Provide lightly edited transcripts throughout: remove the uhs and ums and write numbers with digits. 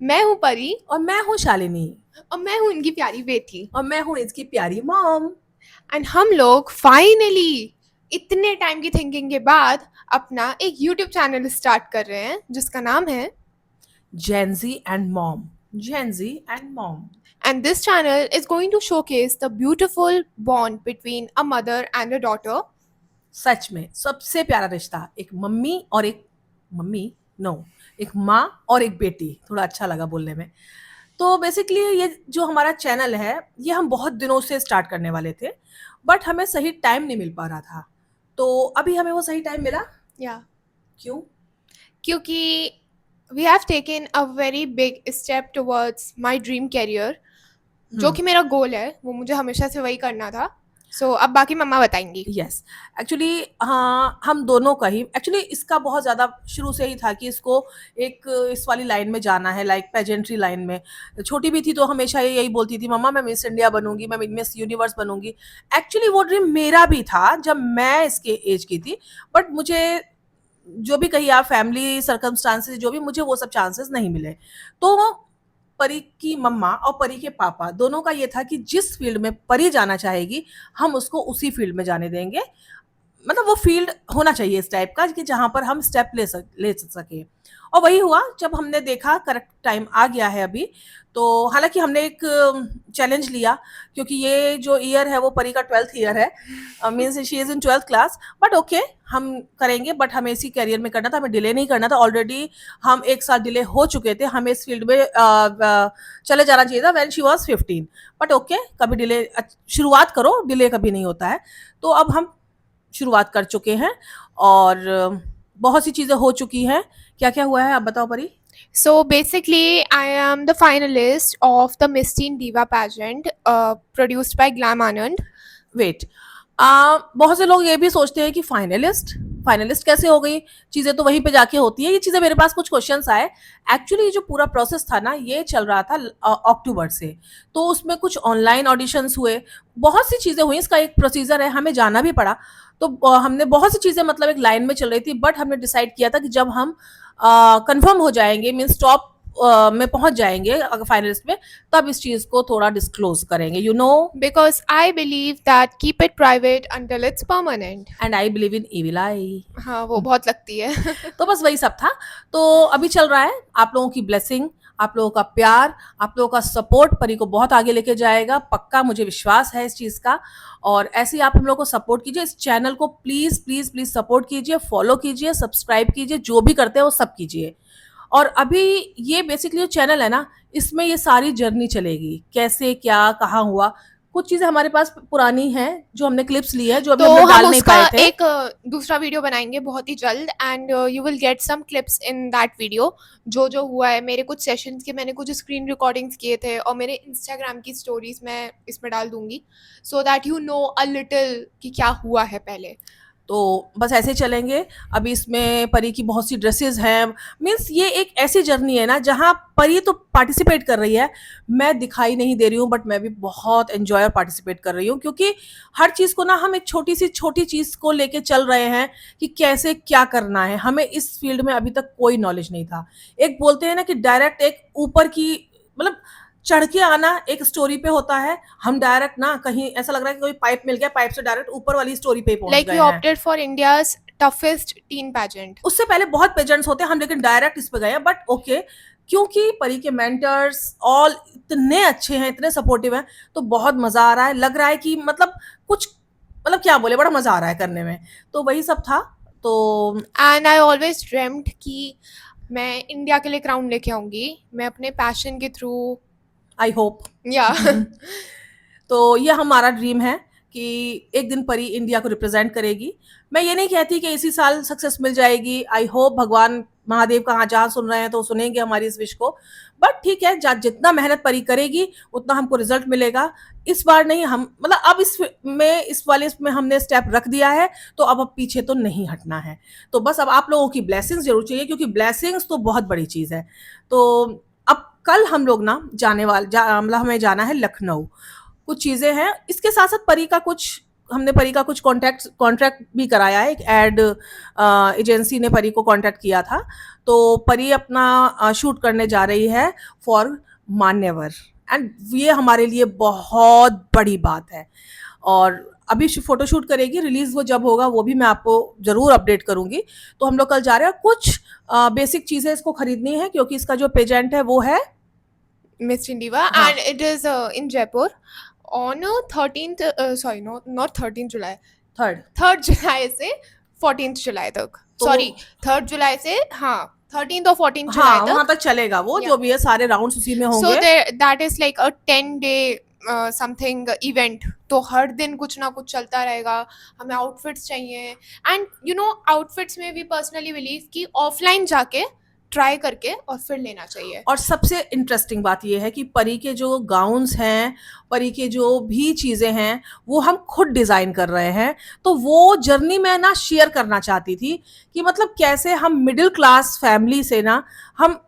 मैं हूँ परी। और मैं हूँ शालिनी। और मैं हूँ इनकी प्यारी बेटी। और मैं हूँ इसकी प्यारी मॉम। एंड हम लोग फाइनली इतने टाइम की थिंकिंग के बाद अपना एक यूट्यूब चैनल स्टार्ट कर रहे हैं जिसका नाम है gen Z and mom. Gen Z and mom. And this channel is going to showcase the beautiful bond between a mother and a daughter. सच में सबसे प्यारा रिश्ता एक मम्मी और एक मम्मी नो एक माँ और एक बेटी। थोड़ा अच्छा लगा बोलने में। तो बेसिकली ये जो हमारा चैनल है ये हम बहुत दिनों से स्टार्ट करने वाले थे, बट हमें सही टाइम नहीं मिल पा रहा था। तो अभी हमें वो सही टाइम मिला। या क्यों? क्योंकि we have taken a very big step towards my dream career. जो हम्म। कि मेरा गोल है वो मुझे हमेशा से वही करना था। सो अब बाकी मम्मा बताएंगी। यस। एक्चुअली हाँ, हम दोनों का ही एक्चुअली इसका बहुत ज़्यादा शुरू से ही था कि इसको एक इस वाली लाइन में जाना है, लाइक पेजेंट्री लाइन में। छोटी भी थी तो हमेशा ये यही बोलती थी, मम्मा मैं मिस इंडिया बनूंगी, मैं मिस यूनिवर्स बनूंगी। एक्चुअली वो ड्रीम मेरा भी था जब मैं इसके एज की थी, बट मुझे जो भी कहिए आप फैमिली सर्कमस्टांसेस जो भी, मुझे वो सब चांसेस नहीं मिले। तो परी की मम्मा और परी के पापा दोनों का ये था कि जिस फील्ड में परी जाना चाहेगी हम उसको उसी फील्ड में जाने देंगे। मतलब वो फील्ड होना चाहिए इस टाइप का कि जहां पर हम स्टेप ले सके। और वही हुआ जब हमने देखा करेक्ट टाइम आ गया है अभी। तो हालांकि हमने एक चैलेंज लिया, क्योंकि ये जो ईयर है वो परी का 12th ईयर है, means she is in 12th class. But okay, हम करेंगे, बट हमें इसी करियर में करना था, हमें डिले नहीं करना था। ऑलरेडी हम एक साल डिले हो चुके थे, हमें इस फील्ड में चले जाना चाहिए था when she was 15। But okay, कभी डिले, शुरुआत करो, डिले कभी नहीं होता है। तो अब हम शुरुआत कर चुके हैं और बहुत सी चीज़ें हो चुकी हैं। क्या क्या हुआ है आप बताओ परी। So basically, I am the finalist of the Miss Teen Diva pageant, produced by Glam Anand. Wait, बहुत से लोग ये भी सोचते हैं कि फाइनलिस्ट फाइनलिस्ट कैसे हो गई, चीज़ें तो वहीं पे जाके होती है। ये चीज़ें मेरे पास कुछ क्वेश्चंस आए। एक्चुअली ये जो पूरा प्रोसेस था ना ये चल रहा था अक्टूबर से। तो उसमें कुछ ऑनलाइन ऑडिशंस हुए, बहुत सी चीज़ें हुई, इसका एक प्रोसीजर है, हमें जाना भी पड़ा। तो हमने बहुत सी चीज़ें मतलब एक लाइन में चल रही थी, बट हमने डिसाइड किया था कि जब हम कंफर्म हो जाएंगे, मीन्स टॉप में पहुंच जाएंगे अगर फाइनलिस्ट में, तब इस चीज़ को थोड़ा डिस्क्लोज करेंगे, you know. Because I believe that keep it private until it's permanent. And I believe in evil eye. हाँ वो बहुत लगती है। तो बस वही सब था। तो अभी चल रहा है, आप लोगों की ब्लेसिंग, आप लोगों का प्यार, आप लोगों का सपोर्ट परी को बहुत आगे लेके जाएगा, पक्का मुझे विश्वास है इस चीज़ का। और ऐसे ही आप हम लोग को सपोर्ट कीजिए, इस चैनल को प्लीज़ प्लीज़ प्लीज़ सपोर्ट कीजिए, फॉलो कीजिए, सब्सक्राइब कीजिए, जो भी करते हैं वो सब कीजिए। और अभी ये बेसिकली जो चैनल है ना, इसमें ये सारी जर्नी चलेगी, कैसे क्या कहाँ हुआ। कुछ चीज़ें हमारे पास पुरानी हैं जो हमने क्लिप्स ली है, जो अभी तो हम लोग हम डाल नहीं उसका पाए थे। एक दूसरा वीडियो बनाएंगे बहुत ही जल्द and you will get some clips in that video. जो जो हुआ है मेरे कुछ सेशंस के, मैंने कुछ स्क्रीन रिकॉर्डिंग्स किए थे और मेरे इंस्टाग्राम की स्टोरीज मैं इसमें डाल दूंगी, so that you know a little कि क्या हुआ है पहले। तो बस ऐसे चलेंगे। अभी इसमें परी की बहुत सी ड्रेसेस हैं, मीन्स ये एक ऐसी जर्नी है ना जहाँ परी तो पार्टिसिपेट कर रही है, मैं दिखाई नहीं दे रही हूँ, बट मैं भी बहुत एंजॉय और पार्टिसिपेट कर रही हूँ, क्योंकि हर चीज़ को ना हम एक छोटी सी छोटी चीज़ को लेके चल रहे हैं कि कैसे क्या करना है। हमें इस फील्ड में अभी तक कोई नॉलेज नहीं था। एक बोलते हैं ना कि डायरेक्ट एक ऊपर की, मतलब चढ़ के आना एक स्टोरी पे होता है, हम डायरेक्ट ना कहीं ऐसा लग रहा है कि कोई पाइप मिल गया, पाइप से डायरेक्ट ऊपर वाली स्टोरी पे ही पहुंच लाइक गए यू हैं। Opted for India's toughest tin pageant. उससे पहले बहुत पेजेंट्स होते हैं, हम लेकिन डायरेक्ट इस पे गए हैं, बट ओके, क्योंकि परी के मेंटर्स ऑल इतने अच्छे हैं, इतने सपोर्टिव हैं, तो बहुत मजा आ रहा है, लग रहा है कि मतलब कुछ, मतलब क्या बोले, बड़ा मजा आ रहा है करने में। तो वही सब था। तो एंड आई ऑलवेज ड्रीम्ड कि मैं इंडिया के लिए क्राउन लेके आऊंगी, मैं अपने पैशन के थ्रू। I hope. या तो ये हमारा ड्रीम है कि एक दिन परी इंडिया को रिप्रेजेंट करेगी। मैं ये नहीं कहती कि इसी साल सक्सेस मिल जाएगी, आई होप भगवान महादेव का जहाँ सुन रहे हैं तो सुनेंगे हमारी इस विश को। बट ठीक है, जितना मेहनत परी करेगी उतना हमको रिजल्ट मिलेगा। इस बार नहीं, हम मतलब अब इस वाले इसमें हमने स्टेप रख दिया है, तो अब पीछे तो नहीं हटना है। तो बस अब आप लोगों की ब्लेसिंग्स जरूर चाहिए, क्योंकि ब्लेसिंग्स तो बहुत बड़ी चीज़ है। तो अब कल हम लोग ना मतलब हमें जाना है लखनऊ। कुछ चीज़ें हैं, इसके साथ साथ परी का कुछ हमने परी का कुछ कॉन्ट्रैक्ट भी कराया है, एक एड एजेंसी ने परी को कॉन्ट्रैक्ट किया था, तो परी अपना शूट करने जा रही है फॉर मान्यवर, एंड ये हमारे लिए बहुत बड़ी बात है। और अभी फोटोशूट करेगी, रिलीज वो जब होगा वो भी मैं आपको जरूर अपडेट करूंगी। तो हम लोग कल जा रहे हैं, कुछ बेसिक चीजें इसको खरीदनी है क्योंकि इसका जो पेजेंट है वो है Miss Chindiva, हाँ and it is in Jaipur on 13th, sorry, no, not 13th July, third. 3rd July से 14th July तक, तो सॉरी 3rd July से, हाँ 13th और 14th July हाँ वहां तक. तक चलेगा वो, Yeah. जो भी है सारे राउंड्स उसी में So होंगे। that is like a 10-day something event. तो हर दिन कुछ ना कुछ चलता रहेगा, हमें आउटफिट्स चाहिए, एंड यू नो आउटफिट्स में भी पर्सनली बिलीव कि ऑफलाइन जाके ट्राई करके और फिर लेना चाहिए. और सबसे इंटरेस्टिंग बात यह है कि परी के जो गाउन्स हैं, परी के जो भी चीज़ें हैं, वो हम खुद डिज़ाइन कर रहे हैं। तो वो जर्नी मैं ना शेयर करना चाहती थी कि मतलब कैसे हम मिडिल क्लास फैमिली से ना हम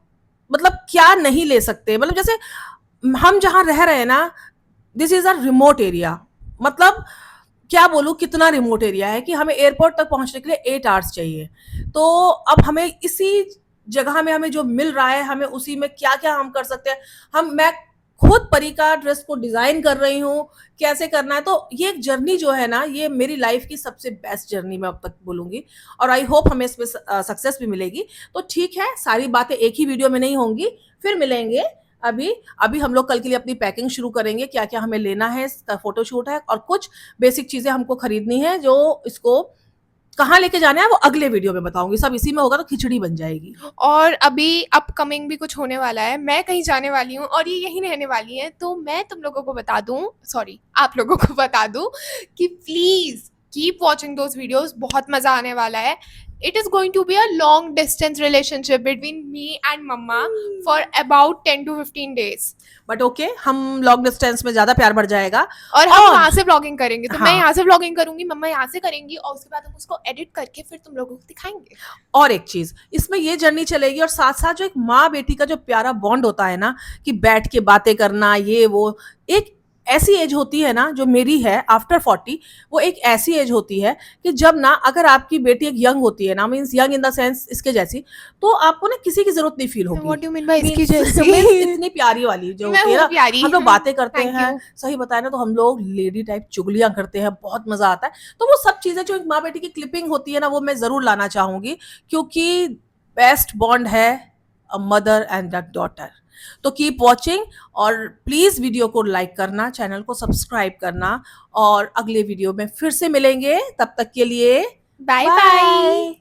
मतलब क्या नहीं ले सकते। मतलब जैसे हम जहाँ रह रहे हैं ना, this is a remote area, मतलब क्या बोलूँ कितना रिमोट एरिया है कि हमें एयरपोर्ट तक पहुँचने के लिए 8 आवर्स चाहिए। तो अब हमें इसी जगह में हमें जो मिल रहा है, हमें उसी में क्या-क्या हम कर सकते हैं। मैं खुद परी का ड्रेस को डिज़ाइन कर रही हूँ, कैसे करना है। तो ये एक जर्नी जो है ना, ये मेरी लाइफ की सबसे बेस्ट जर्नी मैं अब तक बोलूँगी, और आई होप हमें इसमें सक्सेस भी मिलेगी। तो ठीक है, सारी बातें एक ही वीडियो में नहीं होंगी, फिर मिलेंगे। अभी हम लोग कल के लिए अपनी पैकिंग शुरू करेंगे, क्या-क्या हमें लेना है, फोटोशूट है और कुछ बेसिक चीज़ें हमको खरीदनी है, जो इसको कहाँ लेके जाना है वो अगले वीडियो में बताऊंगी। सब इसी में होगा तो खिचड़ी बन जाएगी। और अभी अपकमिंग भी कुछ होने वाला है, मैं कहीं जाने वाली हूँ और ये यहीं रहने वाली है, तो मैं तुम लोगों को बता दूँ, सॉरी आप लोगों को बता दूँ कि please keep watching those videos, बहुत मज़ा आने वाला है. It is going to be a long distance relationship between me and mama for about 10 to 15 days. But okay, हम लॉन्ग डिस्टेंस में ज्यादा प्यार बढ़ जाएगा और हम वहां से ब्लॉगिंग करेंगे, तो मैं हाँ। यहाँ से ब्लॉगिंग करूंगी, मम्मा यहाँ से करेंगी, और उसके बाद हम उसको एडिट करके फिर तुम लोगों को दिखाएंगे. और एक चीज इसमें ये जर्नी चलेगी, और साथ साथ जो एक माँ बेटी का जो प्यारा बॉन्ड होता है ना, कि बैठ के बातें करना, ये वो, एक ऐसी एज होती है ना जो मेरी है आफ्टर 40, वो एक ऐसी एज होती है कि जब ना अगर आपकी बेटी एक यंग होती है ना, means young in the sense इसके जैसी, तो आपको ना किसी की जरूरत नहीं फील होगी। What do you mean by इसकी Means जैसी? इतनी प्यारी वाली जो मैं होती है हूँ ना, प्यारी. हम लोग बातें करते Thank हैं, you. सही बताए ना तो हम लोग लेडी टाइप चुगलियां करते हैं, बहुत मजा आता है। तो वो सब चीजें जो एक माँ बेटी की क्लिपिंग होती है ना, वो मैं जरूर लाना चाहूंगी, क्योंकि बेस्ट बॉन्ड है अ मदर एंड अ डॉटर। तो कीप वॉचिंग, और प्लीज वीडियो को लाइक करना, चैनल को सब्सक्राइब करना, और अगले वीडियो में फिर से मिलेंगे। तब तक के लिए बाय बाय.